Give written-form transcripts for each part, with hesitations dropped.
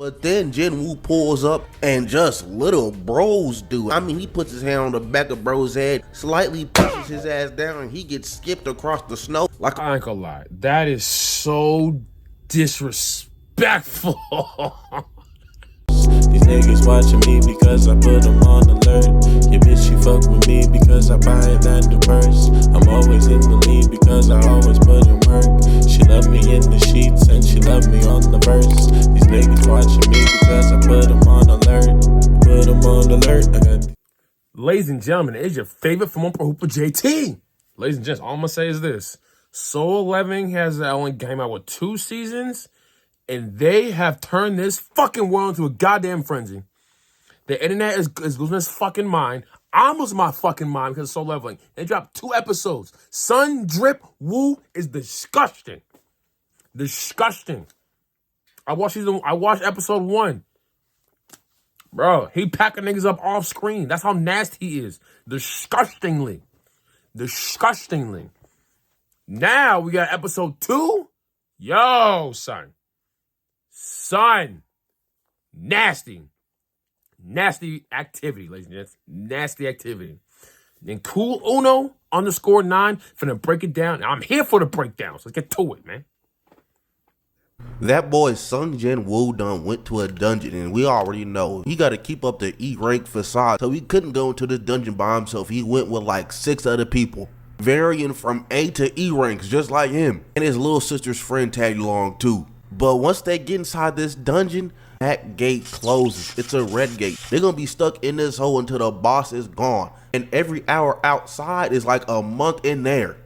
But then Jin Woo pulls up and just little bros do. I mean, he puts his hand on the back of bro's head, slightly pushes his ass down, and he gets skipped across the snow. Like, I ain't gonna lie, that is so disrespectful. These niggas watching me because I put them on alert. Your bitch, she fuck with me because I buy it at the purse. I'm always in the lead because I always put in work. She love me in the sheets and she love me on the verse. These niggas watching me because I put them on alert. Put them on alert. I got. Ladies and gentlemen, it's your favorite from One Pro Hooper JT. Ladies and gents, all I'm gonna say is this. Soul 11 has only came out with 2 seasons, and they have turned this fucking world into a goddamn frenzy. The internet is losing its fucking mind. I'm losing my fucking mind because of Soul Leveling. They dropped 2 episodes. Sun Drip Woo is disgusting. Disgusting. I watched episode 1. Bro, he packing niggas up off screen. That's how nasty he is. Disgustingly. Disgustingly. Now we got episode 2. Yo, son. Son. Nasty. Nasty activity, ladies and gents. Nasty activity. Then Cool Uno _9 finna break it down. I'm here for the breakdown, so let's get to it, man. that boy Sung Jin Woo done went to a dungeon, and we already know he got to keep up the E rank facade, so he couldn't go into this dungeon by himself. He went with like 6 other people, varying from A to E ranks, just like him. And his little sister's friend tagged along too. But once they get inside this dungeon, that gate closes. It's a red gate. They're gonna be stuck in this hole until the boss is gone. And every hour outside is like a month in there.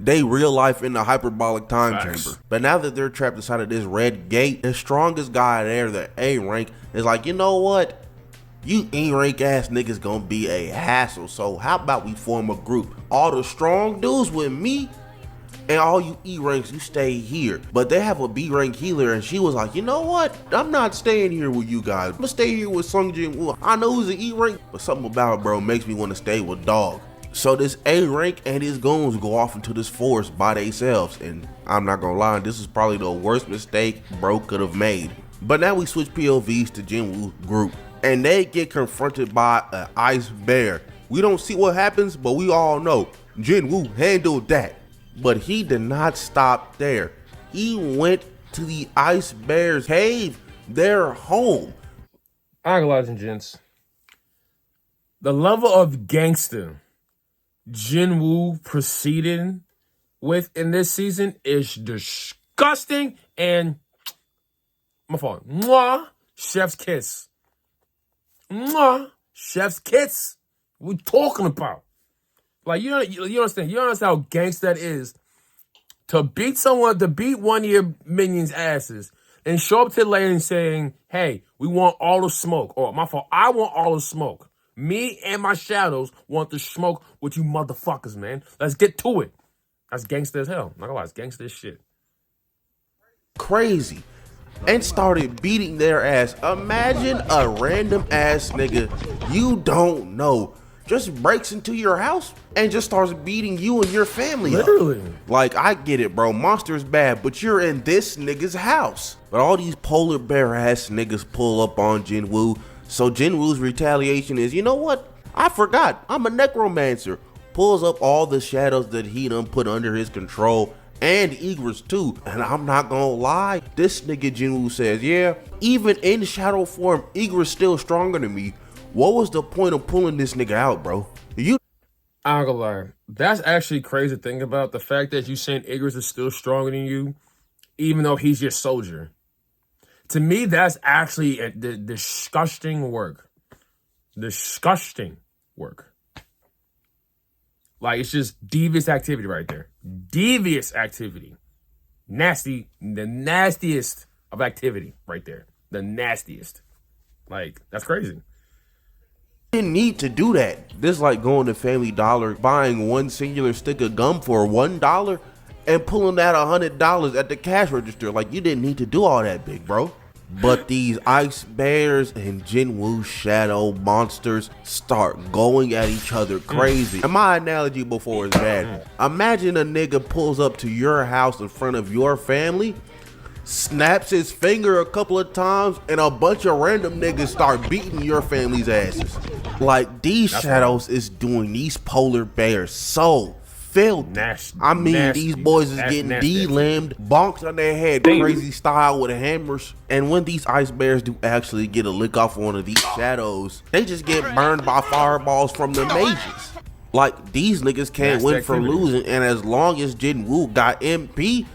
They real life in the hyperbolic time chamber. But now that they're trapped inside of this red gate, the strongest guy there, the A rank, is like, you know what? You E rank ass niggas gonna be a hassle. So how about we form a group? All the strong dudes with me, and all you E ranks, you stay here. But they have a B rank healer, and she was like, you know what? I'm not staying here with you guys. I'm gonna stay here with Sung Jin Woo. I know he's an E rank, but something about it, bro, makes me want to stay with Dog. So this A rank and his goons go off into this forest by themselves, and I'm not gonna lie, this is probably the worst mistake bro could have made. But now we switch POVs to Jin Woo's group, and they get confronted by an ice bear. We don't see what happens, but we all know Jin Woo handled that. But he did not stop there. He went to the ice bear's cave, their home. Alright, ladies and gents, the level of gangster Jin Woo proceeded with in this season is disgusting, and my fault. Mwah, chef's kiss. Mwah, chef's kiss. What we talking about? Like, you understand how gangster that is to beat one of your minions' asses and show up to the lady and saying, hey, we want all the smoke. Or my fault, I want all the smoke. Me and my shadows want to smoke with you motherfuckers, man. Let's get to it. That's gangster as hell. Not gonna lie, it's gangster as shit. Crazy. And started beating their ass. Imagine a random ass nigga you don't know just breaks into your house and just starts beating you and your family Literally. up. Like, I get it, bro. Monster's bad, but you're in this nigga's house. But all these polar bear ass niggas pull up on Jin Woo. So Jin Woo's retaliation is, you know what? I forgot. I'm a necromancer. Pulls up all the shadows that he done put under his control, and Igor's too. And I'm not gonna lie, this nigga Jin Woo says, yeah, even in shadow form, Igor's still stronger than me. What was the point of pulling this nigga out, bro? I'm gonna lie. That's actually crazy to think about. The fact that you saying Igor's is still stronger than you, even though he's your soldier. To me, that's actually a disgusting work. Disgusting work. Like, it's just devious activity right there. Devious activity. Nasty. The nastiest of activity right there. The nastiest. Like, that's crazy. Didn't need to do that. This like going to Family Dollar, buying one singular stick of gum for $1 and pulling out $100 at the cash register. Like, you didn't need to do all that, big bro. But these ice bears and Jin Woo shadow monsters start going at each other crazy. And my analogy before is bad. Imagine a nigga pulls up to your house in front of your family snaps his finger a couple of times, and a bunch of random niggas start beating your family's asses. Like, these shadows is doing these polar bears so filthy. Nasty, I mean, nasty. these boys is That's getting nasty. de-limbed, bonked on their head, crazy style with hammers. And when these ice bears do actually get a lick off one of these shadows, they just get burned by fireballs from the mages. Like, these niggas can't Nasty win for activity. losing, and as long as Jin Woo got MP,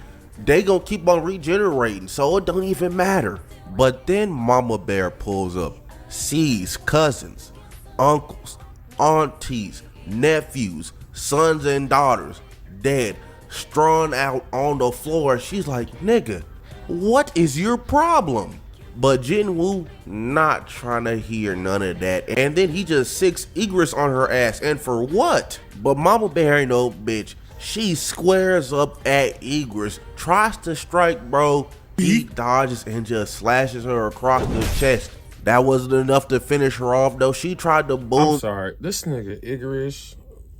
they gonna keep on regenerating, so it don't even matter. But then Mama Bear pulls up, sees cousins, uncles, aunties, nephews, sons and daughters dead, strewn out on the floor. She's like, nigga, what is your problem? But Jin Woo not trying to hear none of that. And then he just sicks Egress on her ass. And for what? But Mama Bear ain't no bitch. She squares up at Egress, tries to strike, bro. He dodges and just slashes her across the chest. That wasn't enough to finish her off, though. She tried to boom. I'm sorry. This nigga Igorish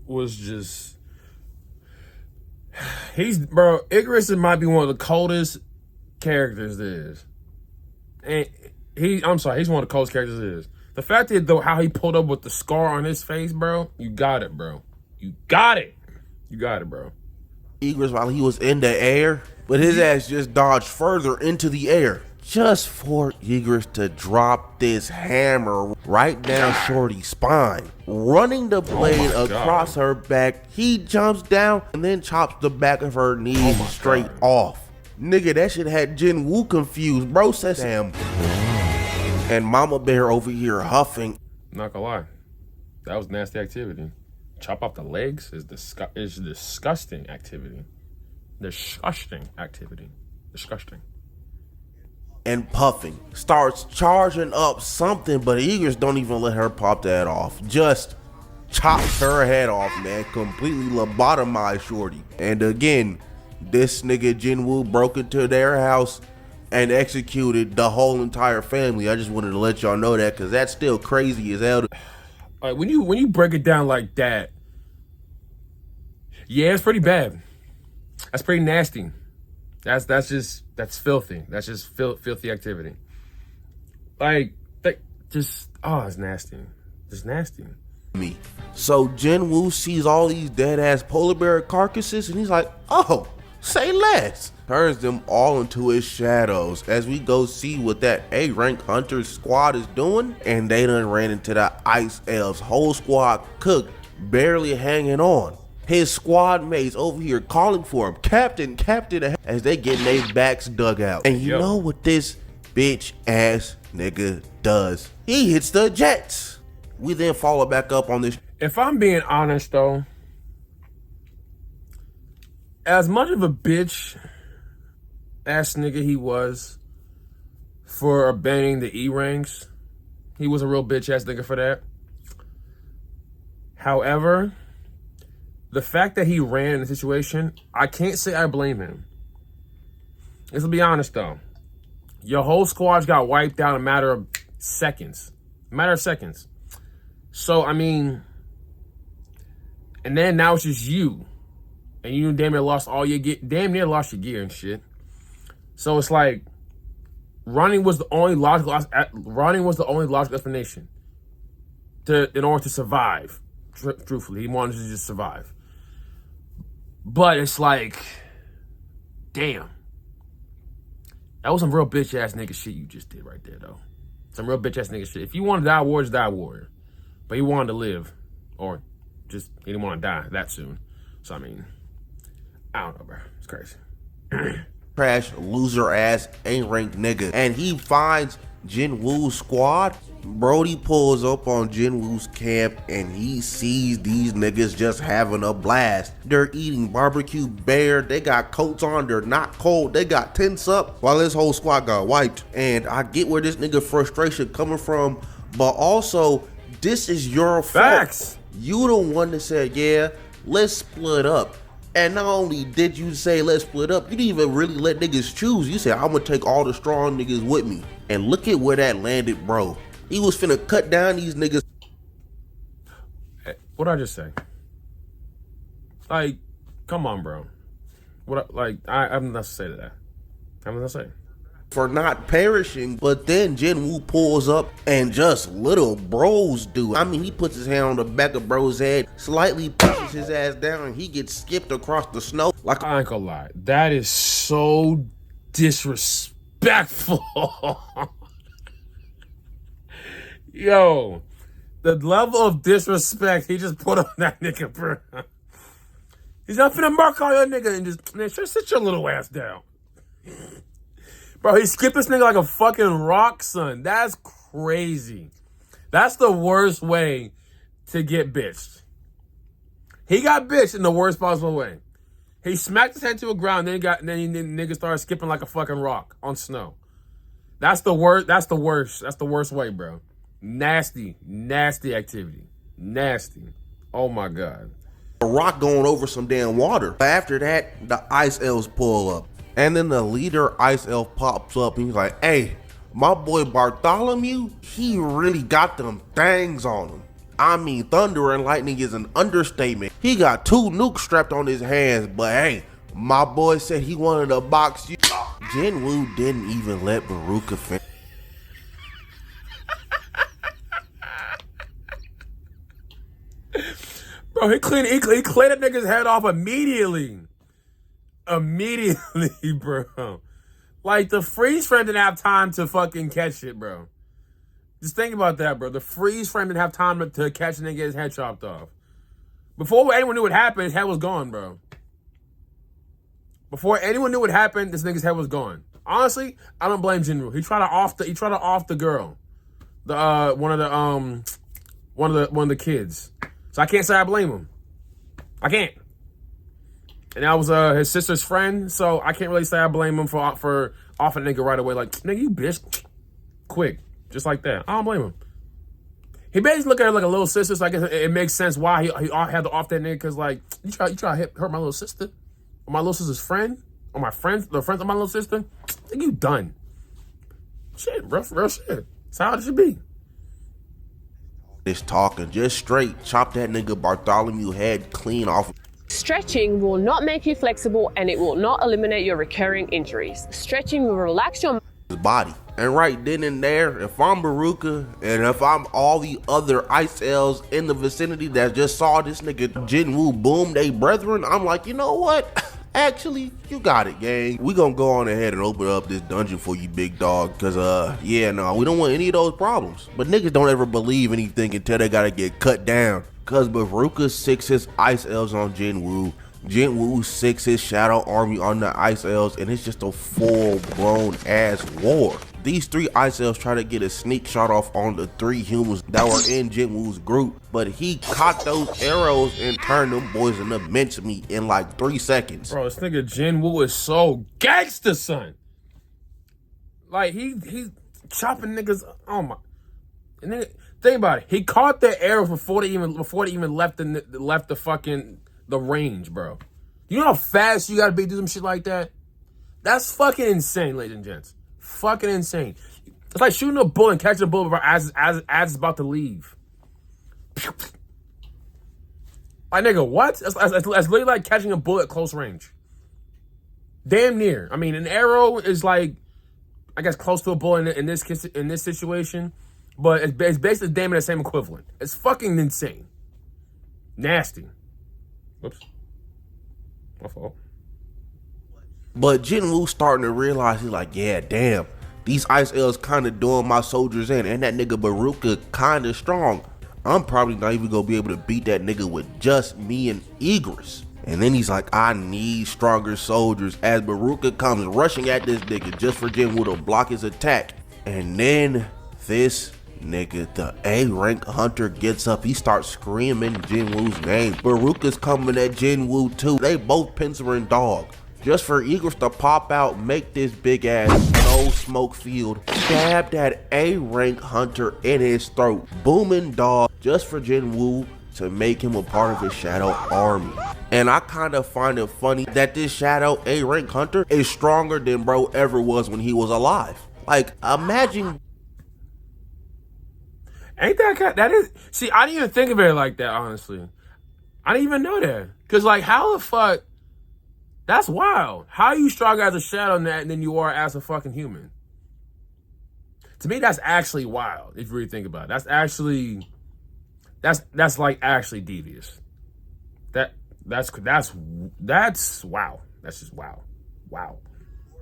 was just. Igorish might be one of the coldest characters there is. And I'm sorry, he's one of the coldest characters there is. The fact that though how he pulled up with the scar on his face, bro, you got it, bro. You got it. You got it, bro. Egress while he was in the air, but his ass just dodged further into the air. Just for Egress to drop this hammer right down Shorty's spine. Running the blade across her back, he jumps down and then chops the back of her knees straight off. Nigga, that shit had Jin Woo confused. Bro says him. And Mama Bear over here huffing. Not gonna lie, that was nasty activity. Chop off the legs is disgusting activity. Disgusting activity. Disgusting. And puffing. Starts charging up something, but Egress don't even let her pop that off. Just chops her head off, man. Completely lobotomized Shorty. And again, this nigga Jin Woo broke into their house and executed the whole entire family. I just wanted to let y'all know that, because that's still crazy as hell. Like when you break it down like that, yeah, it's pretty bad. That's pretty nasty. That's filthy. That's just filthy activity. Like it's nasty. It's nasty. Me. So Jin Woo sees all these dead ass polar bear carcasses and he's like, oh, say less. Turns them all into his shadows as we go see what that A-rank hunter squad is doing. And they done ran into the ice elves. Whole squad cooked, barely hanging on. His squad mates over here calling for him, Captain, as they getting their backs dug out. And you know what this bitch ass nigga does? He hits the jets. We then follow back up on this. If I'm being honest though, as much of a bitch ass nigga he was for abandoning the E ranks, he was a real bitch ass nigga for that. However, the fact that he ran in the situation, I can't say I blame him. Let's be honest though. Your whole squad got wiped out in a matter of seconds. So, I mean, and then now it's just you. And you damn near lost all your gear, and shit. So it's like, running was the only logical explanation in order to survive. Truthfully, he wanted to just survive. But it's like, damn. That was some real bitch ass nigga shit you just did right there, though. Some real bitch ass nigga shit. If you want to die warrior, just die warrior. But he wanted to live. Or just, he didn't want to die that soon. So, I mean, I don't know, bro. It's crazy. Trash, loser ass, A-rank nigga. And he finds Jin Woo's squad. Brody pulls up on Jin Woo's camp and he sees these niggas just having a blast. They're eating barbecue bear. They got coats on. They're not cold. They got tents up while this whole squad got wiped. And I get where this nigga frustration coming from, but also this is your fault. Facts. You the one that said, yeah, let's split up. And not only did you say let's split up, you didn't even really let niggas choose. You said, I'm gonna take all the strong niggas with me. And look at where that landed, bro. He was finna cut down these niggas. What'd I just say? Like, come on, bro. I'm not to say to that. How was I say? For not perishing, but then Jin Woo pulls up and just little bros do. I mean, he puts his hand on the back of bro's head, slightly pushes his ass down, and he gets skipped across the snow like I ain't gonna lie. That is so disrespectful. Yo, the level of disrespect he just put on that nigga, bro. He's not finna mark on your nigga and just, man, just sit your little ass down. Bro, he skipped this nigga like a fucking rock, son. That's crazy. That's the worst way to get bitched. He got bitched in the worst possible way. He smacked his head to the ground, then nigga started skipping like a fucking rock on snow. That's the worst. That's the worst. That's the worst way, bro. Nasty, nasty activity. Nasty. Oh my God. a rock going over some damn water. After that, the ice elves pull up. And then the leader ice elf pops up and he's like, hey, my boy Bartholomew, he really got them things on him. I mean, thunder and lightning is an understatement. He got 2 nukes strapped on his hands, but hey, my boy said he wanted to box you. Jinwoo didn't even let Baruka finish. Bro, he cleaned that nigga's head off immediately. Immediately, bro. Like, the freeze frame didn't have time to fucking catch it, bro. Just think about that, bro. The freeze frame didn't have time to catch a nigga's head chopped off. Before anyone knew what happened, his head was gone, bro. Before anyone knew what happened, this nigga's head was gone. Honestly, I don't blame Jinwoo. He tried to off the girl. One of the kids. So I can't say I blame him. I can't. And that was his sister's friend, so I can't really say I blame him for off a nigga right away. Like, nigga, you bitch. Quick. Just like that. I don't blame him. He basically looked at her like a little sister, so I guess it makes sense why he had to off that nigga, because, like, you try to hurt my little sister? Or my little sister's friend? Or my friends, the friends of my little sister? I think you done. Shit, real shit. That's how it should be. This talking just straight, chop that nigga Bartholomew head clean off. Stretching will not make you flexible and it will not eliminate your recurring injuries. Stretching will relax your body. And right then and there, if I'm Baruka and if I'm all the other ice elves in the vicinity that just saw this nigga Jinwoo boom they brethren, I'm like, you know what? Actually, you got it, gang. We gonna go on ahead and open up this dungeon for you, big dog. Cause yeah, no, we don't want any of those problems. But niggas don't ever believe anything until they gotta get cut down. Cause Baruka sicks his ice elves on Jinwoo. Jinwoo sicks his shadow army on the ice elves, and it's just a full-blown ass war. These 3 ice elves try to get a sneak shot off on the 3 humans that were in Jinwoo's group, but he caught those arrows and turned them boys into mincemeat in like 3 seconds. Bro, this nigga Jinwoo is so gangster, son. Like, he's chopping niggas. Oh my. And then, think about it. He caught the arrows before they even left the range, bro. You know how fast you gotta be to do some shit like that? That's fucking insane, ladies and gents. Fucking insane. It's like shooting a bullet and catching a bullet as it's about to leave. Like, nigga, what? That's literally like catching a bullet at close range. Damn near. I mean, an arrow is like, I guess, close to a bullet in this situation, but it's basically damn near the same equivalent. It's fucking insane. Nasty. Whoops. My fault. But Jinwoo starting to realize, he's like, yeah, damn, these ice elves kind of doing my soldiers in, and that nigga Baruka kind of strong. I'm probably not even gonna be able to beat that nigga with just me and Igris. And then he's like, I need stronger soldiers, as Baruka comes rushing at this nigga just for Jinwoo to block his attack. And then this nigga, the A-rank hunter, gets up. He starts screaming Jinwoo's name. Baruka's coming at Jinwoo too. They both pencil and dog. Just for Igris to pop out, make this big ass no smoke field, stab that A-rank hunter in his throat, booming dog, just for Jinwoo to make him a part of his shadow army. And I kind of find it funny that this shadow A-rank hunter is stronger than bro ever was when he was alive. Like, imagine. Ain't that is? See, I didn't even think of it like that, honestly. I didn't even know that. Cause like, how the fuck? That's wild. How are you stronger as a shadow knight than you are as a fucking human? To me, that's actually wild. If you really think about it, that's like actually devious. That's wow. That's just wow. Wow.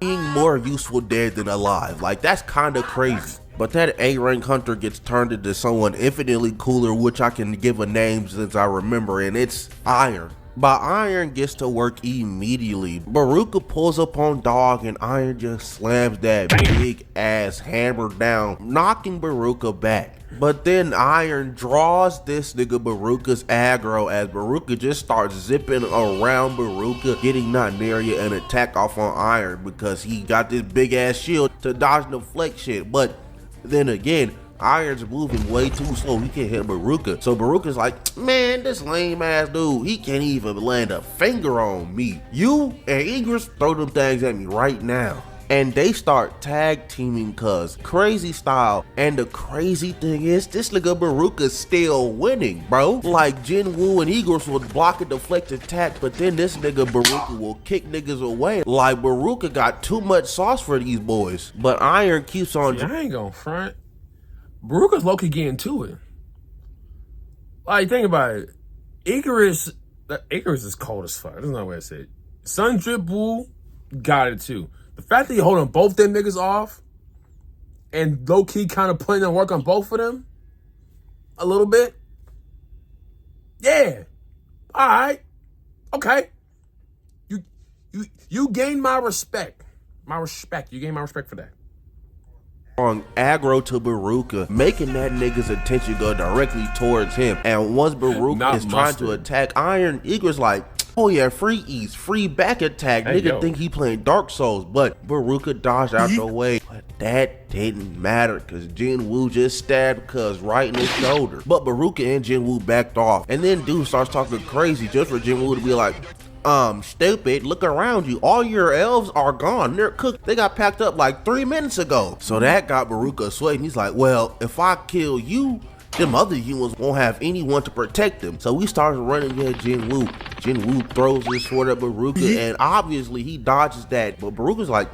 Being more useful dead than alive. Like, that's kind of crazy. But that A-rank hunter gets turned into someone infinitely cooler, which I can give a name since I remember, and it's Iron. But Iron gets to work immediately. Baruka pulls up on Dog and Iron just slams that big ass hammer down, knocking Baruka back. But then Iron draws this nigga Baruka's aggro as Baruka just starts zipping around Baruka, getting not near you an attack off on Iron because he got this big ass shield to dodge and deflect shit. But then again, Iron's moving way too slow. He can't hit Baruka. So Baruka's like, man, this lame ass dude, he can't even land a finger on me. You and Egress, throw them things at me right now. And they start tag teaming cuz crazy style. And the crazy thing is, this nigga Baruka's still winning, bro. Like Jinwoo and Egress will block a deflect attack, but then this nigga Baruka will kick niggas away. Like Baruka got too much sauce for these boys. But Iron keeps on. I ain't gonna front. Baruka's low-key getting to it. Like, think about it. Icarus is cold as fuck. There's no way to say it. Sun Drip Wu got it too. The fact that you're holding both them niggas off and low-key kind of putting in work on both of them a little bit. Yeah. All right. Okay. You gain my respect. You gain my respect for that. On aggro to Baruka, making that nigga's attention go directly towards him. And once Baruka is trying to attack Iron, Eagle's like, oh yeah, free ease, free back attack. Hey, nigga think he playing Dark Souls, but Baruka dodged out the way. But that didn't matter because Jinwoo just stabbed cuz right in his shoulder. But Baruka and Jinwoo backed off. And then dude starts talking crazy just for Jinwoo to be like, stupid, look around you. All your elves are gone. They're cooked. They got packed up like 3 minutes ago. So that got Baruka sweating. He's like, well, if I kill you, them other humans won't have anyone to protect them. So we started running at Jinwoo. Jinwoo throws his sword at Baruka, and obviously he dodges that. But Baruka's like,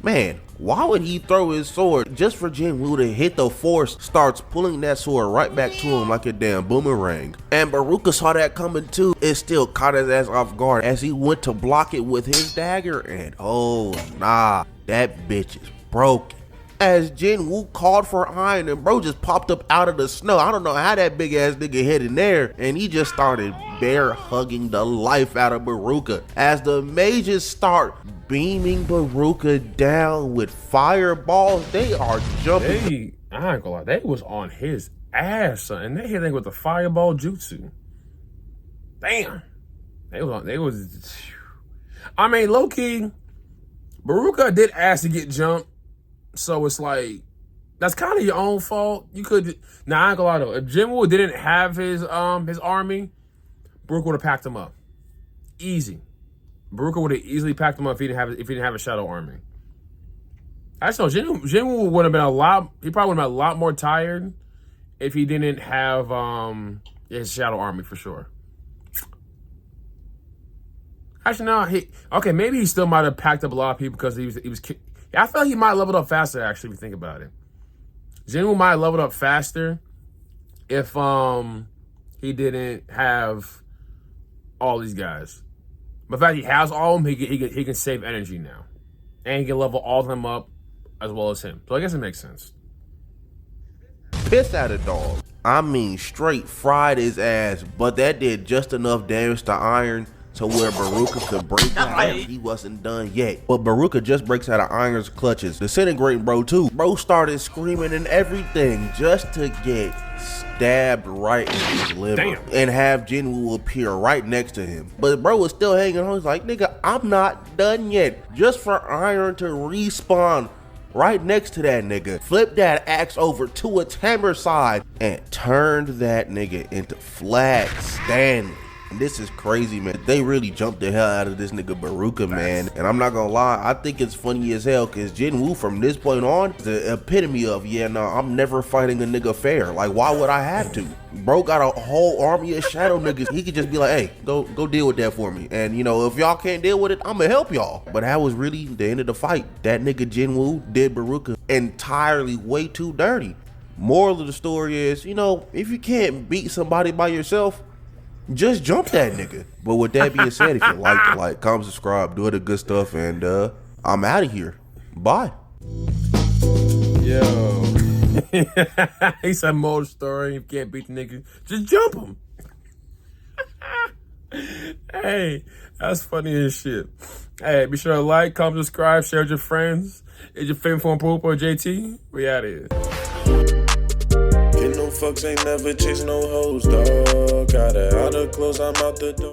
man, why would he throw his sword just for Jinwoo to hit the force? Starts pulling that sword right back to him like a damn boomerang. And Baruka saw that coming too. It still caught his ass off guard as he went to block it with his dagger, and oh nah, that bitch is broken. As Jinwoo called for Iron, and bro just popped up out of the snow. I don't know how that big ass nigga hit in there, and he just started bear hugging the life out of Baruka as the mages start beaming Baruka down with fireballs. They are jumping. I ain't gonna lie, they was on his ass, son, and they hit him with the fireball jutsu. Damn, they was. I mean, low key, Baruka did ask to get jumped. So it's like, that's kind of your own fault. You could, I ain't gonna lie though. If Jinwoo didn't have his army, Baruka would have packed him up. Easy. Baruka would have easily packed him up if he didn't have a shadow army. Actually, Jinwoo would have been he probably would have been a lot more tired if he didn't have his shadow army for sure. Actually, no, maybe he still might have packed up a lot of people because he was I feel like he might have leveled up faster, actually, if you think about it. Jinwoo might have leveled up faster if he didn't have all these guys. But the fact he has all of them, he can save energy now. And he can level all of them up as well as him. So I guess it makes sense. Piss at a dog. I mean, straight fried his ass, but that did just enough damage to Iron to where Baruka could break out. He wasn't done yet. But Baruka just breaks out of Iron's clutches, disintegrating bro too. Bro started screaming and everything just to get stabbed right in his liver. And have Jinwoo appear right next to him. But bro was still hanging on. He's like, nigga, I'm not done yet. Just for Iron to respawn right next to that nigga, flip that axe over to its hammer side and turned that nigga into Flag Stanley. And this is crazy, man. They really jumped the hell out of this nigga Baruka, man. And I'm not gonna lie, I think it's funny as hell because Jin Woo from this point on is the epitome of, yeah, no, I'm never fighting a nigga fair. Like, why would I have to? Bro got a whole army of shadow niggas. He could just be like, hey, go deal with that for me. And you know, if y'all can't deal with it, I'ma help y'all. But that was really the end of the fight. That nigga Jin Woo did Baruka entirely way too dirty. Moral of the story is, you know, if you can't beat somebody by yourself, just jump that nigga. But with that being said, if you like, comment, subscribe, do the good stuff, and I'm out of here. Bye. Yo. He said more story. You can't beat the nigga. Just jump him. Hey, that's funny as shit. Hey, be sure to like, comment, subscribe, share with your friends. It's your favorite form of or JT. We out of here. Get no fucks, ain't never chase no hoes, dog. Got her out of clothes, I'm out the door.